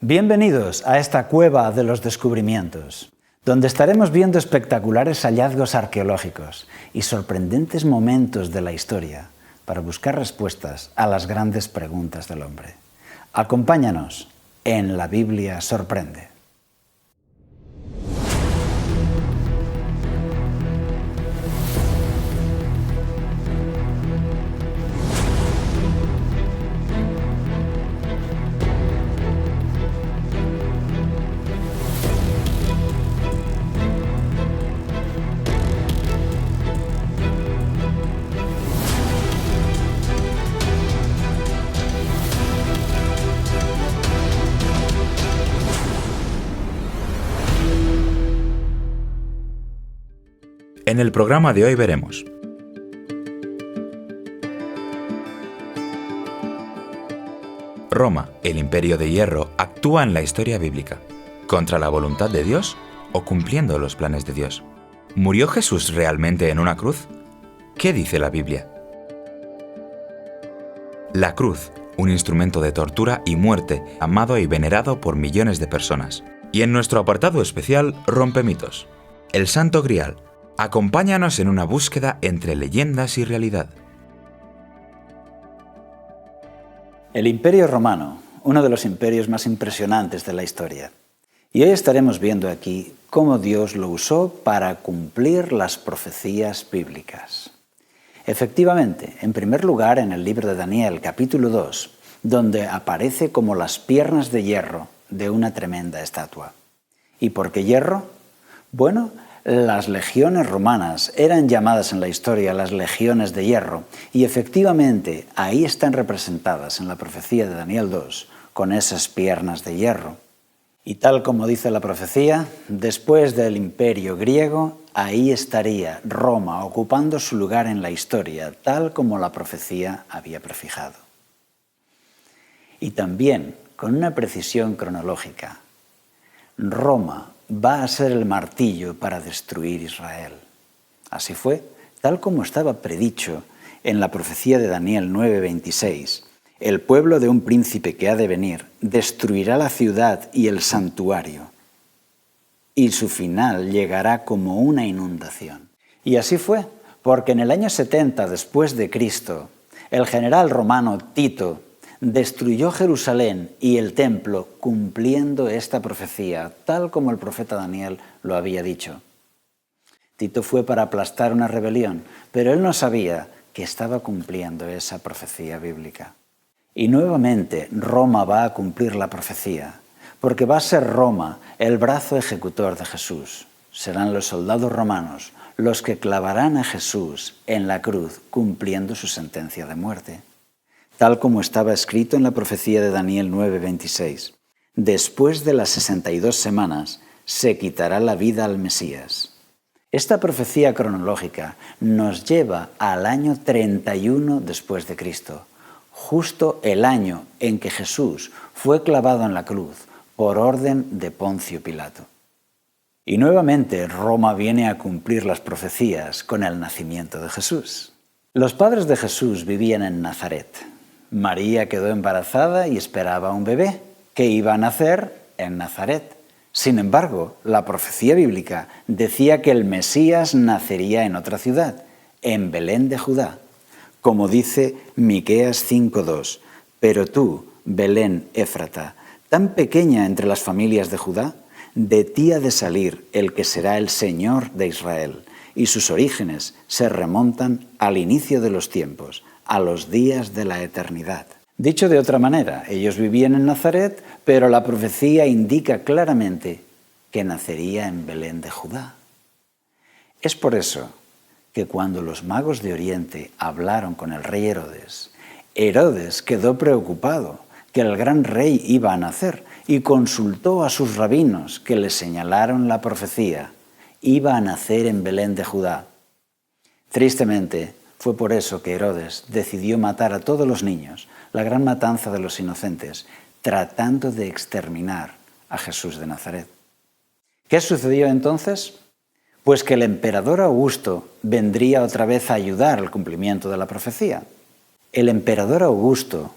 Bienvenidos a esta cueva de los descubrimientos, donde estaremos viendo espectaculares hallazgos arqueológicos y sorprendentes momentos de la historia para buscar respuestas a las grandes preguntas del hombre. Acompáñanos en La Biblia Sorprende. En el programa de hoy veremos: Roma, el imperio de hierro, actúa en la historia bíblica, ¿contra la voluntad de Dios o cumpliendo los planes de Dios? ¿Murió Jesús realmente en una cruz? ¿Qué dice la Biblia? La cruz, un instrumento de tortura y muerte, amado y venerado por millones de personas. Y en nuestro apartado especial, Rompe mitos. El Santo Grial. Acompáñanos en una búsqueda entre leyendas y realidad. El Imperio Romano, uno de los imperios más impresionantes de la historia. Y hoy estaremos viendo aquí cómo Dios lo usó para cumplir las profecías bíblicas. Efectivamente, en primer lugar, en el libro de Daniel, capítulo 2, donde aparece como las piernas de hierro de una tremenda estatua. ¿Y por qué hierro? Bueno, las legiones romanas eran llamadas en la historia las legiones de hierro, y efectivamente ahí están representadas en la profecía de Daniel 2, con esas piernas de hierro. Y tal como dice la profecía, después del imperio griego, ahí estaría Roma ocupando su lugar en la historia, tal como la profecía había prefijado. Y también, con una precisión cronológica, Roma va a ser el martillo para destruir Israel. Así fue, tal como estaba predicho en la profecía de Daniel 9:26. El pueblo de un príncipe que ha de venir destruirá la ciudad y el santuario, y su final llegará como una inundación. Y así fue, porque en el año 70 después de Cristo, el general romano Tito destruyó Jerusalén y el templo cumpliendo esta profecía, tal como el profeta Daniel lo había dicho. Tito fue para aplastar una rebelión, pero él no sabía que estaba cumpliendo esa profecía bíblica. Y nuevamente Roma va a cumplir la profecía, porque va a ser Roma el brazo ejecutor de Jesús. Serán los soldados romanos los que clavarán a Jesús en la cruz, cumpliendo su sentencia de muerte. Tal como estaba escrito en la profecía de Daniel 9:26. Después de las 62 semanas, se quitará la vida al Mesías. Esta profecía cronológica nos lleva al año 31 después de Cristo, justo el año en que Jesús fue clavado en la cruz por orden de Poncio Pilato. Y nuevamente Roma viene a cumplir las profecías con el nacimiento de Jesús. Los padres de Jesús vivían en Nazaret. María quedó embarazada y esperaba un bebé que iba a nacer en Nazaret. Sin embargo, la profecía bíblica decía que el Mesías nacería en otra ciudad, en Belén de Judá. Como dice Miqueas 5:2, pero tú, Belén Éfrata, tan pequeña entre las familias de Judá, de ti ha de salir el que será el Señor de Israel, y sus orígenes se remontan al inicio de los tiempos, a los días de la eternidad. Dicho de otra manera, ellos vivían en Nazaret, pero la profecía indica claramente que nacería en Belén de Judá. Es por eso que cuando los magos de Oriente hablaron con el rey Herodes, Herodes quedó preocupado que el gran rey iba a nacer y consultó a sus rabinos que le señalaron la profecía. Iba a nacer en Belén de Judá. Tristemente, fue por eso que Herodes decidió matar a todos los niños, la gran matanza de los inocentes, tratando de exterminar a Jesús de Nazaret. ¿Qué sucedió entonces? Pues que el emperador Augusto vendría otra vez a ayudar al cumplimiento de la profecía. El emperador Augusto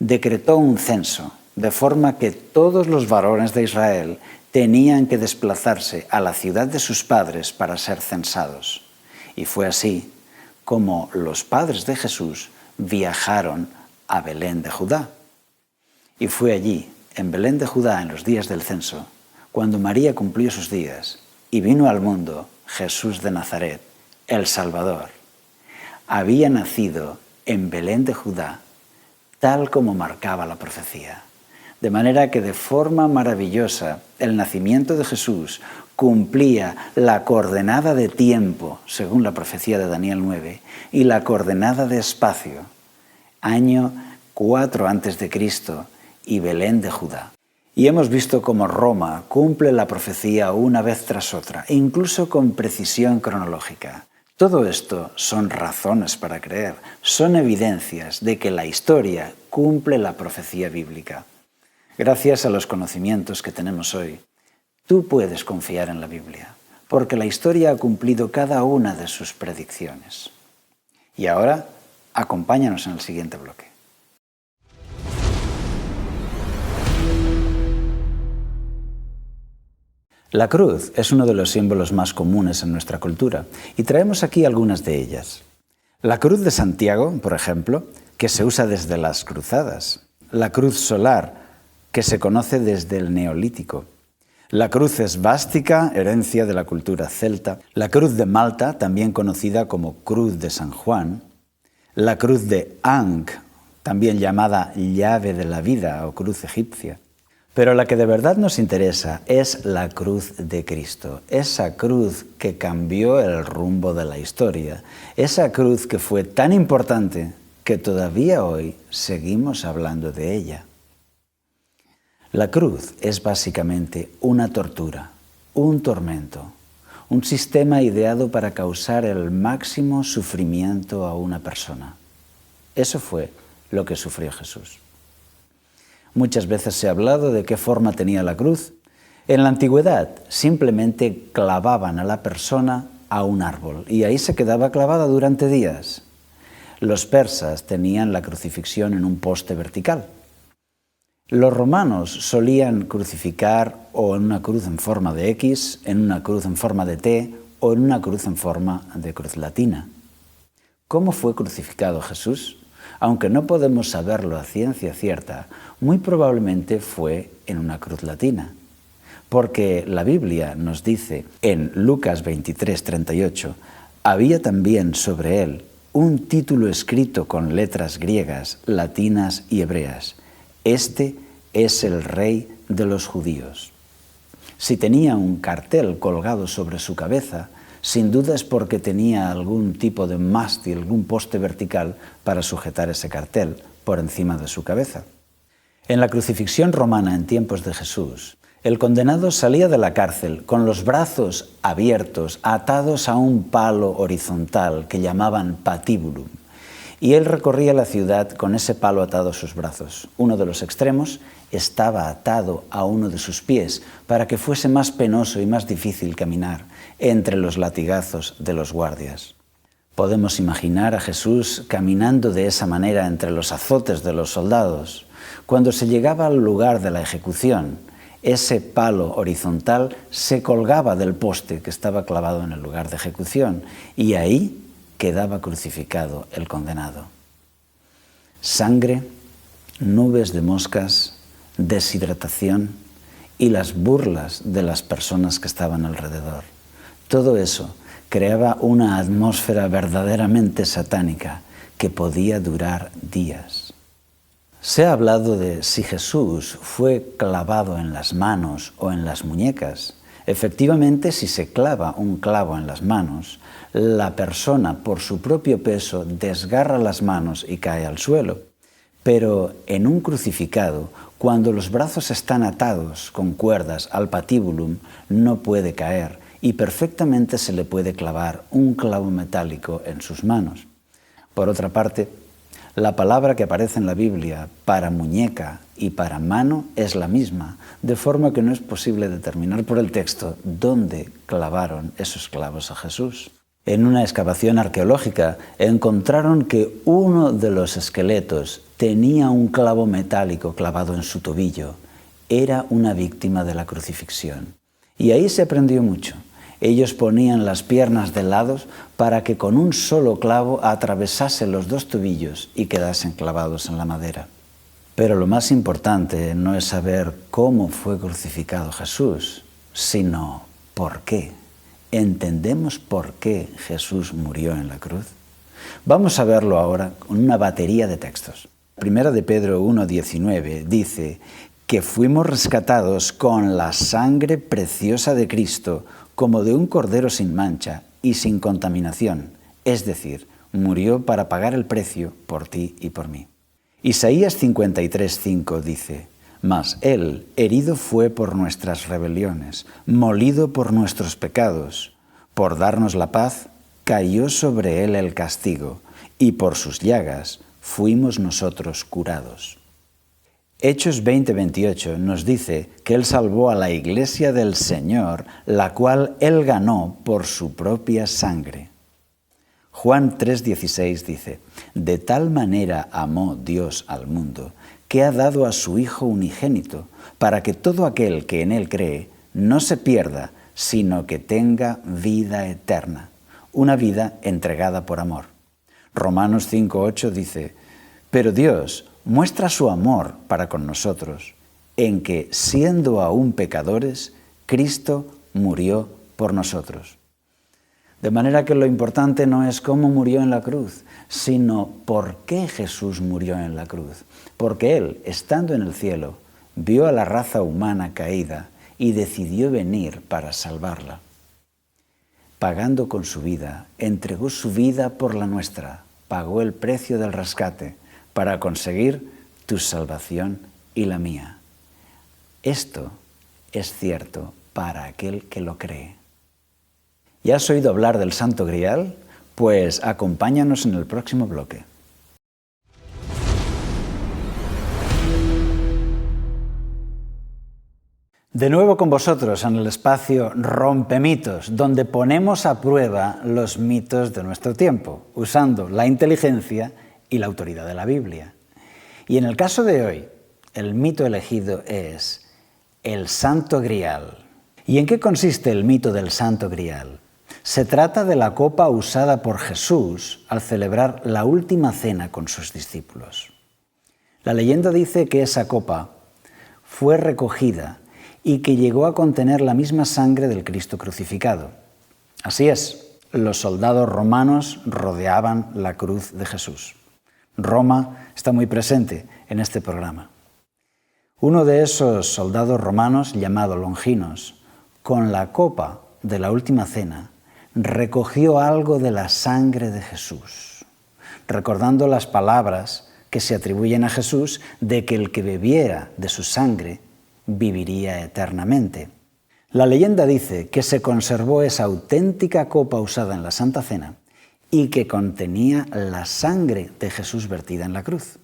decretó un censo de forma que todos los varones de Israel tenían que desplazarse a la ciudad de sus padres para ser censados. Y fue así como los padres de Jesús viajaron a Belén de Judá. Y fue allí, en Belén de Judá, en los días del censo, cuando María cumplió sus días y vino al mundo Jesús de Nazaret, el Salvador. Había nacido en Belén de Judá, tal como marcaba la profecía. De manera que de forma maravillosa el nacimiento de Jesús cumplía la coordenada de tiempo, según la profecía de Daniel 9, y la coordenada de espacio, año 4 a.C. y Belén de Judá. Y hemos visto cómo Roma cumple la profecía una vez tras otra, incluso con precisión cronológica. Todo esto son razones para creer, son evidencias de que la historia cumple la profecía bíblica. Gracias a los conocimientos que tenemos hoy, tú puedes confiar en la Biblia, porque la historia ha cumplido cada una de sus predicciones. Y ahora, acompáñanos en el siguiente bloque. La cruz es uno de los símbolos más comunes en nuestra cultura y traemos aquí algunas de ellas. La cruz de Santiago, por ejemplo, que se usa desde las cruzadas. La cruz solar, que se conoce desde el Neolítico. La cruz esvástica, herencia de la cultura celta. La cruz de Malta, también conocida como cruz de San Juan. La cruz de Ankh, también llamada llave de la vida o cruz egipcia. Pero la que de verdad nos interesa es la cruz de Cristo, esa cruz que cambió el rumbo de la historia, esa cruz que fue tan importante que todavía hoy seguimos hablando de ella. La cruz es básicamente una tortura, un tormento, un sistema ideado para causar el máximo sufrimiento a una persona. Eso fue lo que sufrió Jesús. Muchas veces se ha hablado de qué forma tenía la cruz. En la antigüedad simplemente clavaban a la persona a un árbol y ahí se quedaba clavada durante días. Los persas tenían la crucifixión en un poste vertical. Los romanos solían crucificar o en una cruz en forma de X, en una cruz en forma de T o en una cruz en forma de cruz latina. ¿Cómo fue crucificado Jesús? Aunque no podemos saberlo a ciencia cierta, muy probablemente fue en una cruz latina. Porque la Biblia nos dice en Lucas 23:38, había también sobre él un título escrito con letras griegas, latinas y hebreas. Este es el Rey de los judíos. Si tenía un cartel colgado sobre su cabeza, sin duda es porque tenía algún tipo de mástil, algún poste vertical para sujetar ese cartel por encima de su cabeza. En la crucifixión romana en tiempos de Jesús, el condenado salía de la cárcel con los brazos abiertos, atados a un palo horizontal que llamaban patíbulum, y él recorría la ciudad con ese palo atado a sus brazos. Uno de los extremos estaba atado a uno de sus pies para que fuese más penoso y más difícil caminar entre los latigazos de los guardias. Podemos imaginar a Jesús caminando de esa manera entre los azotes de los soldados. Cuando se llegaba al lugar de la ejecución, ese palo horizontal se colgaba del poste que estaba clavado en el lugar de ejecución y ahí quedaba crucificado el condenado. Sangre, nubes de moscas, deshidratación y las burlas de las personas que estaban alrededor. Todo eso creaba una atmósfera verdaderamente satánica que podía durar días. Se ha hablado de si Jesús fue clavado en las manos o en las muñecas. Efectivamente, si se clava un clavo en las manos, la persona por su propio peso desgarra las manos y cae al suelo. Pero en un crucificado, cuando los brazos están atados con cuerdas al patíbulum, no puede caer y perfectamente se le puede clavar un clavo metálico en sus manos. Por otra parte, la palabra que aparece en la Biblia para muñeca y para mano es la misma, de forma que no es posible determinar por el texto dónde clavaron esos clavos a Jesús. En una excavación arqueológica encontraron que uno de los esqueletos tenía un clavo metálico clavado en su tobillo. Era una víctima de la crucifixión. Y ahí se aprendió mucho. Ellos ponían las piernas de lado para que con un solo clavo atravesase los dos tobillos y quedasen clavados en la madera. Pero lo más importante no es saber cómo fue crucificado Jesús, sino por qué. ¿Entendemos por qué Jesús murió en la cruz? Vamos a verlo ahora con una batería de textos. Primera de Pedro 1:19 dice que fuimos rescatados con la sangre preciosa de Cristo, como de un cordero sin mancha y sin contaminación, es decir, murió para pagar el precio por ti y por mí. Isaías 53:5 dice: mas Él herido fue por nuestras rebeliones, molido por nuestros pecados. Por darnos la paz, cayó sobre Él el castigo, y por sus llagas fuimos nosotros curados. Hechos 20:28 nos dice que Él salvó a la iglesia del Señor, la cual Él ganó por su propia sangre. Juan 3:16 dice: de tal manera amó Dios al mundo, que ha dado a su Hijo unigénito, para que todo aquel que en Él cree no se pierda, sino que tenga vida eterna, una vida entregada por amor. Romanos 5:8 dice: pero Dios muestra su amor para con nosotros, en que, siendo aún pecadores, Cristo murió por nosotros. De manera que lo importante no es cómo murió en la cruz, sino por qué Jesús murió en la cruz. Porque Él, estando en el cielo, vio a la raza humana caída y decidió venir para salvarla. Pagando con su vida, entregó su vida por la nuestra, pagó el precio del rescate para conseguir tu salvación y la mía. Esto es cierto para aquel que lo cree. ¿Ya has oído hablar del Santo Grial? Pues acompáñanos en el próximo bloque. De nuevo con vosotros en el espacio Rompemitos, donde ponemos a prueba los mitos de nuestro tiempo, usando la inteligencia y la autoridad de la Biblia. Y en el caso de hoy, el mito elegido es el Santo Grial. ¿Y en qué consiste el mito del Santo Grial? Se trata de la copa usada por Jesús al celebrar la última cena con sus discípulos. La leyenda dice que esa copa fue recogida y que llegó a contener la misma sangre del Cristo crucificado. Así es, los soldados romanos rodeaban la cruz de Jesús. Roma está muy presente en este programa. Uno de esos soldados romanos, llamado Longinos, con la copa de la última cena, recogió algo de la sangre de Jesús, recordando las palabras que se atribuyen a Jesús de que el que bebiera de su sangre viviría eternamente. La leyenda dice que se conservó esa auténtica copa usada en la Santa Cena y que contenía la sangre de Jesús vertida en la cruz.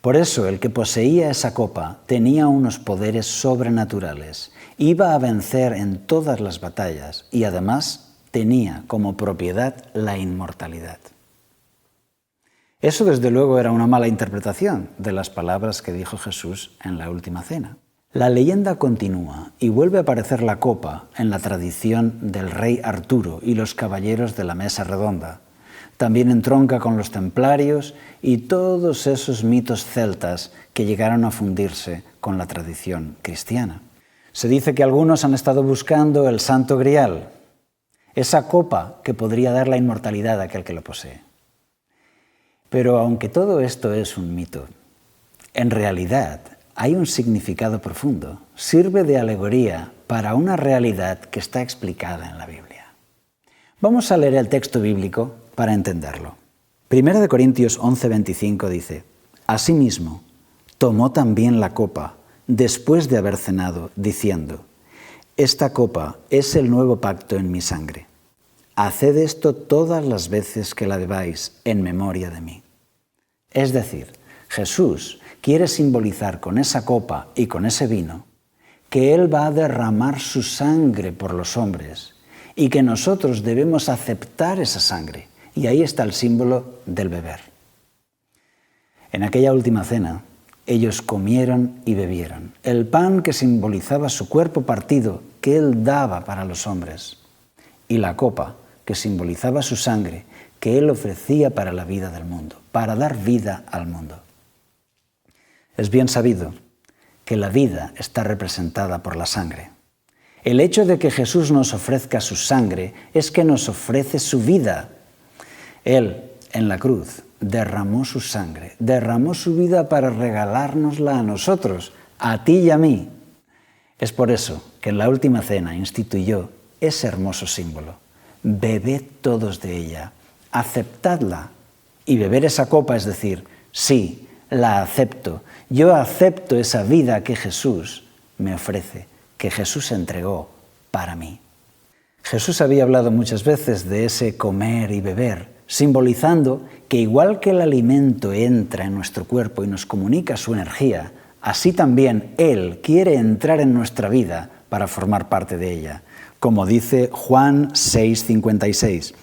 Por eso el que poseía esa copa tenía unos poderes sobrenaturales, iba a vencer en todas las batallas y además tenía como propiedad la inmortalidad. Eso desde luego era una mala interpretación de las palabras que dijo Jesús en la última cena. La leyenda continúa y vuelve a aparecer la copa en la tradición del rey Arturo y los caballeros de la mesa redonda. También entronca con los templarios y todos esos mitos celtas que llegaron a fundirse con la tradición cristiana. Se dice que algunos han estado buscando el Santo Grial, esa copa que podría dar la inmortalidad a aquel que lo posee. Pero aunque todo esto es un mito, en realidad hay un significado profundo. Sirve de alegoría para una realidad que está explicada en la Biblia. Vamos a leer el texto bíblico para entenderlo. 1 Corintios 11:25 dice: asimismo, tomó también la copa después de haber cenado, diciendo: esta copa es el nuevo pacto en mi sangre. Haced esto todas las veces que la bebáis en memoria de mí. Es decir, Jesús quiere simbolizar con esa copa y con ese vino que Él va a derramar su sangre por los hombres y que nosotros debemos aceptar esa sangre. Y ahí está el símbolo del beber. En aquella última cena, ellos comieron y bebieron. El pan que simbolizaba su cuerpo partido que Él daba para los hombres, y la copa que simbolizaba su sangre que Él ofrecía para la vida del mundo, para dar vida al mundo. Es bien sabido que la vida está representada por la sangre. El hecho de que Jesús nos ofrezca su sangre es que nos ofrece su vida. Él, en la cruz, derramó su sangre, derramó su vida para regalárnosla a nosotros, a ti y a mí. Es por eso que en la última cena instituyó ese hermoso símbolo. Bebed todos de ella, aceptadla. Y beber esa copa es decir, sí, la acepto. Yo acepto esa vida que Jesús me ofrece, que Jesús entregó para mí. Jesús había hablado muchas veces de ese comer y beber, simbolizando que igual que el alimento entra en nuestro cuerpo y nos comunica su energía, así también Él quiere entrar en nuestra vida para formar parte de ella. Como dice Juan 6:56,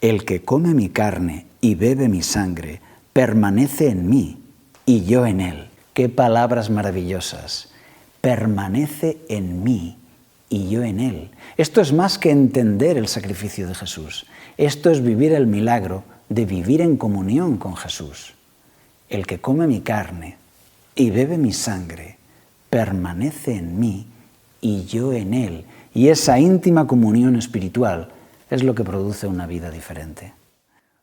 el que come mi carne y bebe mi sangre permanece en mí y yo en él. ¡Qué palabras maravillosas! Permanece en mí y yo en él. Esto es más que entender el sacrificio de Jesús. Esto es vivir el milagro de vivir en comunión con Jesús. El que come mi carne y bebe mi sangre permanece en mí y yo en él. Y esa íntima comunión espiritual es lo que produce una vida diferente.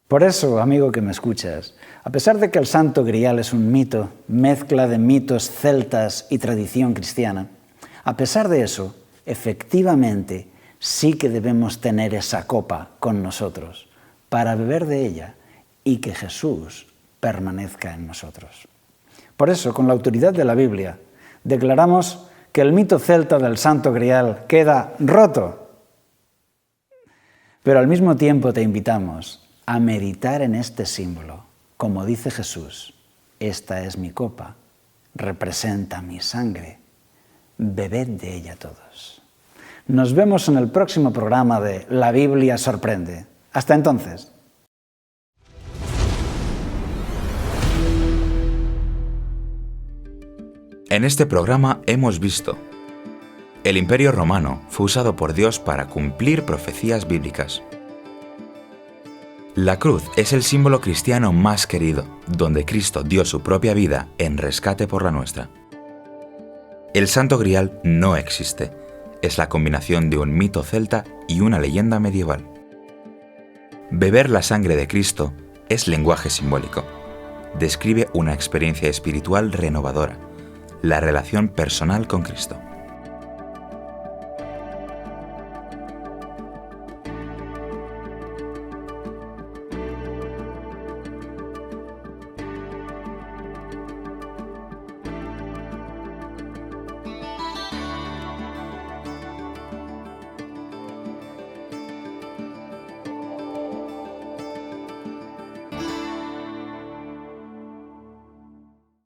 Por eso, amigo que me escuchas, a pesar de que el Santo Grial es un mito, mezcla de mitos celtas y tradición cristiana, a pesar de eso, efectivamente, sí que debemos tener esa copa con nosotros para beber de ella y que Jesús permanezca en nosotros. Por eso, con la autoridad de la Biblia, declaramos que el mito celta del Santo Grial queda roto. Pero al mismo tiempo te invitamos a meditar en este símbolo. Como dice Jesús, esta es mi copa, representa mi sangre, bebed de ella todos. Nos vemos en el próximo programa de La Biblia Sorprende. Hasta entonces. En este programa hemos visto: el Imperio Romano fue usado por Dios para cumplir profecías bíblicas. La cruz es el símbolo cristiano más querido, donde Cristo dio su propia vida en rescate por la nuestra. El Santo Grial no existe, es la combinación de un mito celta y una leyenda medieval. Beber la sangre de Cristo es lenguaje simbólico. Describe una experiencia espiritual renovadora, la relación personal con Cristo.